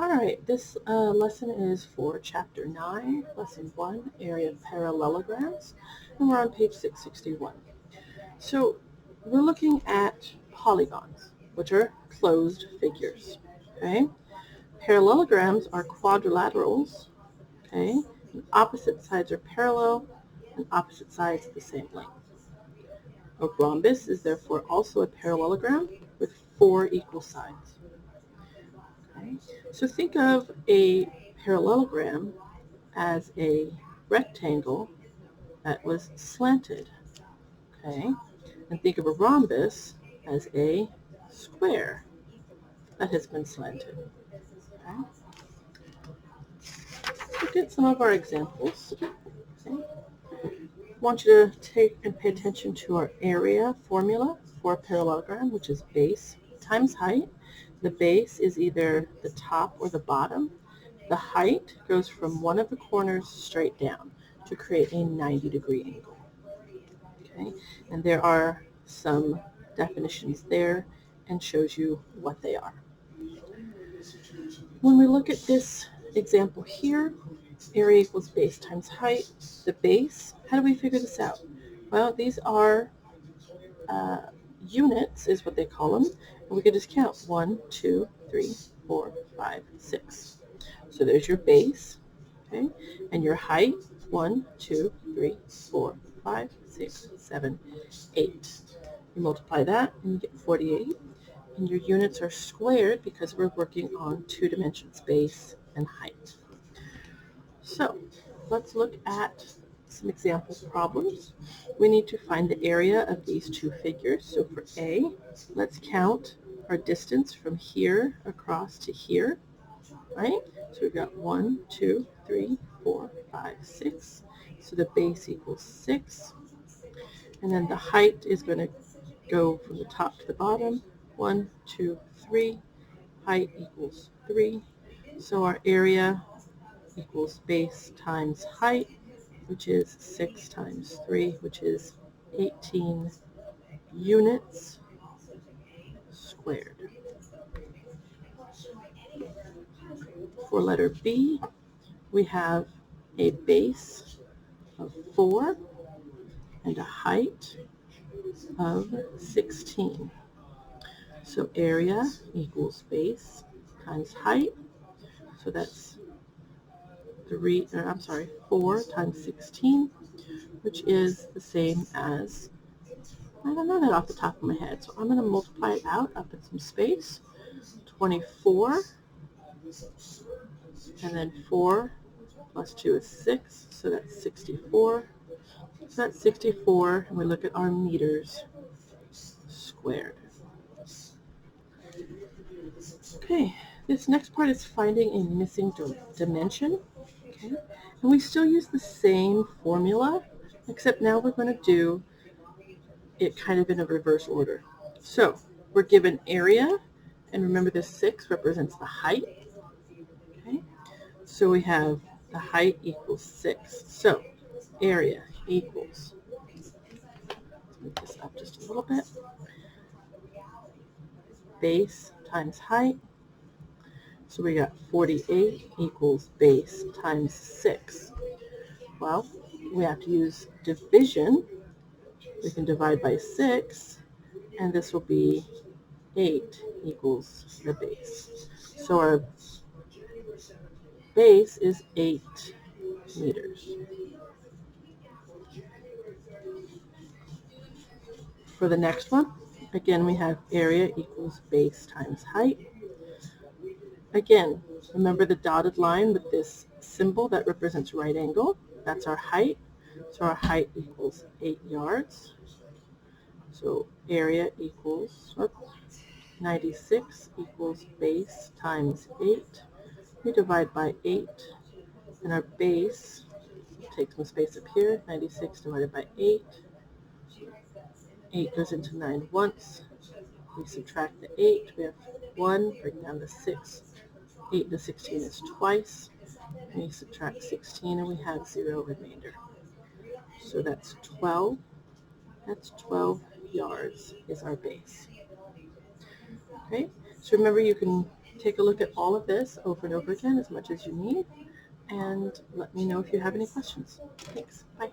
All right, this lesson is for Chapter 9, Lesson 1, Area of Parallelograms, and we're on page 661. So we're looking at polygons, which are closed figures, okay? Parallelograms are quadrilaterals, okay? And opposite sides are parallel, and opposite sides the same length. A rhombus is therefore also a parallelogram with 4 equal sides. Okay? So think of a parallelogram as a rectangle that was slanted. Okay? And think of a rhombus as a square that has been slanted. Okay? Let's look at some of our examples. Okay? I want you to take and pay attention to our area formula for a parallelogram, which is base times height. The base is either the top or the bottom. The height goes from one of the corners straight down to create a 90-degree angle. Okay, and there are some definitions there and shows you what they are. When we look at this example here, area equals base times height. The base, how do we figure this out? Well, these are units is what they call them, and we could just count 1, 2, 3, 4, 5, 6. So there's your base, okay, and your height, 1, 2, 3, 4, 5, 6, 7, 8. You multiply that and you get 48, and your units are squared because we're working on 2 dimensions, base and height. So let's look at some example problems. We need to find the area of these 2 figures. So for A, let's count our distance from here across to here, right? So we've got 1, 2, 3, 4, 5, 6. So the base equals 6. And then the height is going to go from the top to the bottom. 1, 2, 3. Height equals 3. So our area equals base times height, which is 6 times 3, which is 18 units squared. For letter B, we have a base of 4 and a height of 16. So area equals base times height. So that's 4 times 16, which is the same as, I don't know that off the top of my head, so I'm going to multiply it out up in some space. 24, and then 4 plus 2 is 6, so that's 64. So that's 64, and we look at our meters squared. Okay, this next part is finding a missing dimension. Okay, and we still use the same formula, except now we're going to do it kind of in a reverse order. So we're given area, and remember this 6 represents the height. Okay, so we have the height equals 6. So area equals, let's move this up just a little bit, base times height. So we got 48 equals base times 6. Well, we have to use division. We can divide by 6, and this will be 8 equals the base. So our base is 8 meters. For the next one, again, we have area equals base times height. Again, remember the dotted line with this symbol that represents right angle? That's our height. So our height equals 8 yards. So area equals 96 equals base times 8. We divide by 8, and our base, take some space up here, 96 divided by 8. 8 goes into 9 once. We subtract the 8, we have 1, bring down the 6. 8 to 16 is twice. We subtract 16 and we have 0 remainder. So that's 12. That's 12 yards is our base. Okay, so remember you can take a look at all of this over and over again as much as you need, and let me know if you have any questions. Thanks. Bye.